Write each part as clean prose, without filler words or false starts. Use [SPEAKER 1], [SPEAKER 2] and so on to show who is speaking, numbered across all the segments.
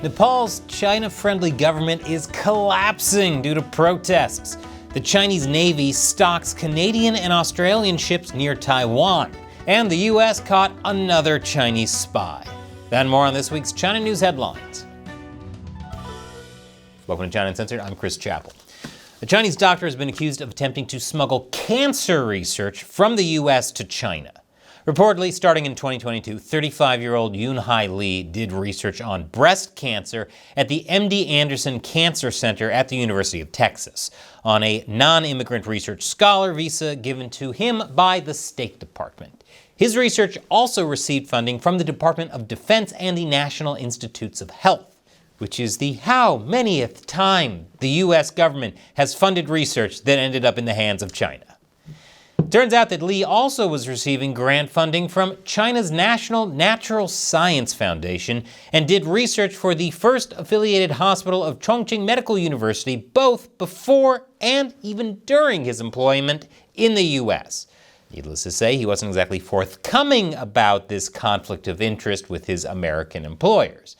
[SPEAKER 1] Nepal's China-friendly government is collapsing due to protests. The Chinese Navy stocks Canadian and Australian ships near Taiwan. And the US caught another Chinese spy. Then more on this week's China News headlines. Welcome to China Uncensored, I'm Chris Chappell. A Chinese doctor has been accused of attempting to smuggle cancer research from the US to China. Reportedly, starting in 2022, 35-year-old Yunhai Li did research on breast cancer at the MD Anderson Cancer Center at the University of Texas on a non-immigrant research scholar visa given to him by the State Department. His research also received funding from the Department of Defense and the National Institutes of Health, which is the how manyth time the US government has funded research that ended up in the hands of China. Turns out that Li also was receiving grant funding from China's National Natural Science Foundation and did research for the first affiliated hospital of Chongqing Medical University both before and even during his employment in the US. Needless to say, he wasn't exactly forthcoming about this conflict of interest with his American employers.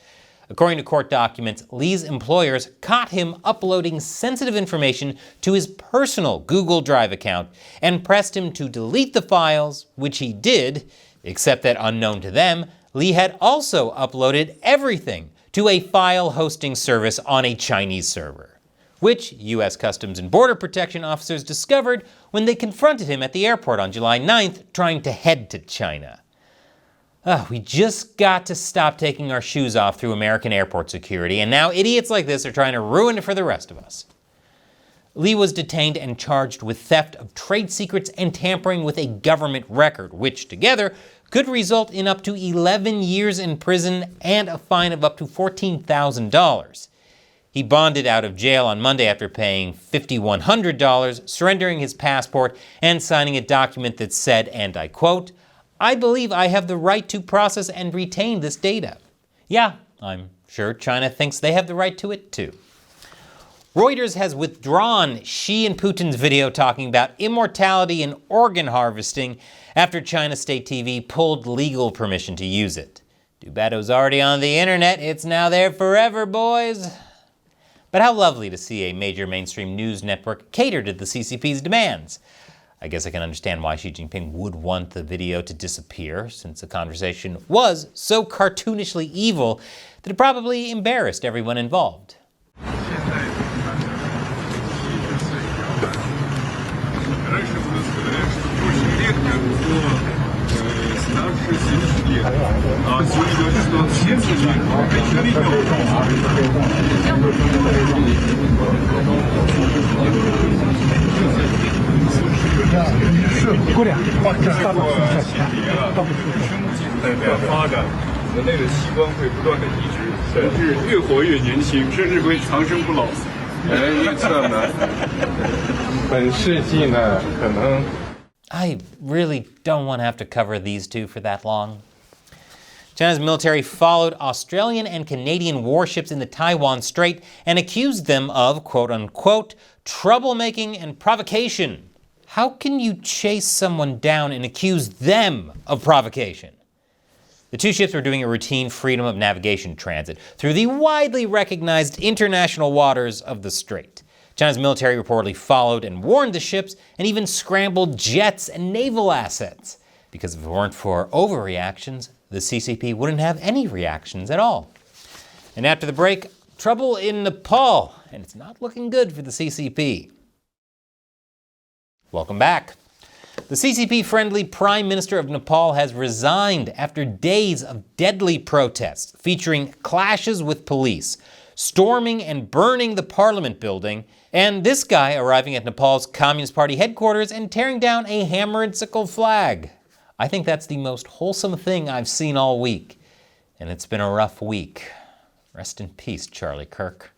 [SPEAKER 1] According to court documents, Li's employers caught him uploading sensitive information to his personal Google Drive account and pressed him to delete the files, which he did, except that unknown to them, Li had also uploaded everything to a file hosting service on a Chinese server, which US Customs and Border Protection officers discovered when they confronted him at the airport on July 9th trying to head to China. We just got to stop taking our shoes off through American airport security, and now idiots like this are trying to ruin it for the rest of us. Li was detained and charged with theft of trade secrets and tampering with a government record, which together could result in up to 11 years in prison and a fine of up to $14,000. He bonded out of jail on Monday after paying $5,100, surrendering his passport, and signing a document that said, and I quote, "I believe I have the right to process and retain this data." Yeah, I'm sure China thinks they have the right to it too. Reuters has withdrawn Xi and Putin's video talking about immortality and organ harvesting after China State TV pulled legal permission to use it. Too bad it was already on the internet. It's now there forever, boys. But how lovely to see a major mainstream news network cater to the CCP's demands. I guess I can understand why Xi Jinping would want the video to disappear, since the conversation was so cartoonishly evil that it probably embarrassed everyone involved. I really don't want to have to cover these two for that long. China's military followed Australian and Canadian warships in the Taiwan Strait and accused them of, quote-unquote, troublemaking and provocation. How can you chase someone down and accuse them of provocation? The two ships were doing a routine freedom of navigation transit through the widely recognized international waters of the Strait. China's military reportedly followed and warned the ships and even scrambled jets and naval assets. Because if it weren't for overreactions, the CCP wouldn't have any reactions at all. And after the break, trouble in Nepal, and it's not looking good for the CCP. Welcome back. The CCP-friendly Prime Minister of Nepal has resigned after days of deadly protests featuring clashes with police, storming and burning the parliament building, and this guy arriving at Nepal's Communist Party headquarters and tearing down a hammer and sickle flag. I think that's the most wholesome thing I've seen all week, and it's been a rough week. Rest in peace, Charlie Kirk.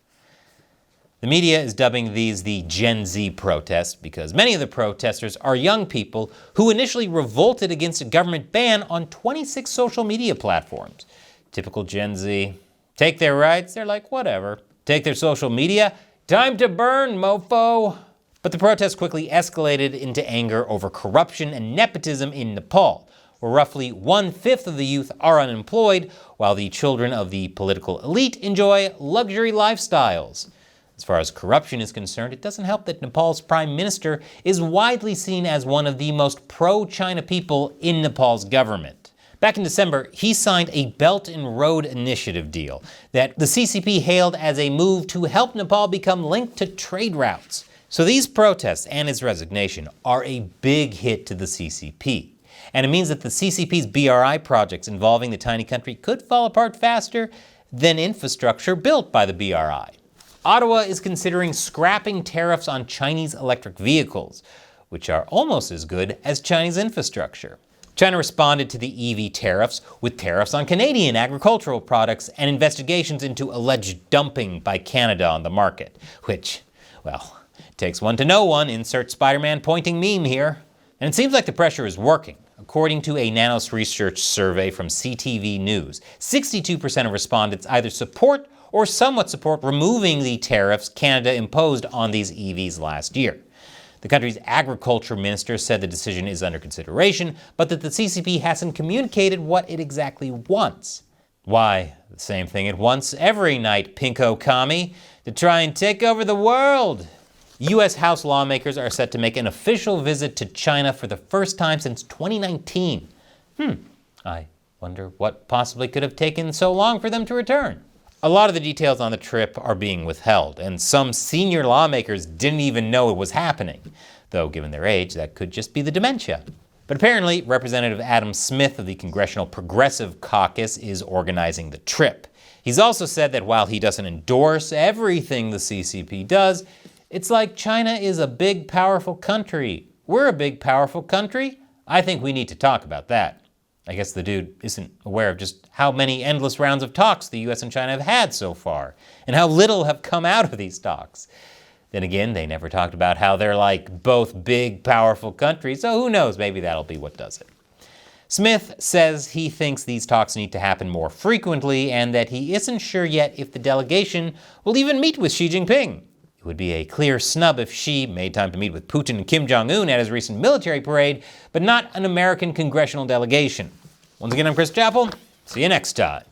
[SPEAKER 1] The media is dubbing these the Gen Z protests because many of the protesters are young people who initially revolted against a government ban on 26 social media platforms. Typical Gen Z. Take their rights, they're like, whatever. Take their social media, time to burn, mofo. But the protests quickly escalated into anger over corruption and nepotism in Nepal, where roughly 1/5 of the youth are unemployed, while the children of the political elite enjoy luxury lifestyles. As far as corruption is concerned, it doesn't help that Nepal's prime minister is widely seen as one of the most pro-China people in Nepal's government. Back in December, he signed a Belt and Road Initiative deal that the CCP hailed as a move to help Nepal become linked to trade routes. So these protests and his resignation are a big hit to the CCP. And it means that the CCP's BRI projects involving the tiny country could fall apart faster than infrastructure built by the BRI. Ottawa is considering scrapping tariffs on Chinese electric vehicles, which are almost as good as Chinese infrastructure. China responded to the EV tariffs with tariffs on Canadian agricultural products and investigations into alleged dumping by Canada on the market, which, well, takes one to know one, insert Spider-Man pointing meme here. And it seems like the pressure is working. According to a Nanos Research survey from CTV News, 62% of respondents either support or somewhat support removing the tariffs Canada imposed on these EVs last year. The country's agriculture minister said the decision is under consideration, but that the CCP hasn't communicated what it exactly wants. Why, the same thing it wants every night, pinko commie, to try and take over the world. U.S. House lawmakers are set to make an official visit to China for the first time since 2019. I wonder what possibly could have taken so long for them to return. A lot of the details on the trip are being withheld, and some senior lawmakers didn't even know it was happening, though given their age, that could just be the dementia. But apparently, Representative Adam Smith of the Congressional Progressive Caucus is organizing the trip. He's also said that while he doesn't endorse everything the CCP does, it's like China is a big, powerful country. We're a big, powerful country. I think we need to talk about that. I guess the dude isn't aware of just how many endless rounds of talks the US and China have had so far, and how little have come out of these talks. Then again, they never talked about how they're like both big, powerful countries, so who knows, maybe that'll be what does it. Smith says he thinks these talks need to happen more frequently, and that he isn't sure yet if the delegation will even meet with Xi Jinping. It would be a clear snub if Xi made time to meet with Putin and Kim Jong-un at his recent military parade, but not an American congressional delegation. Once again, I'm Chris Chappell. See you next time.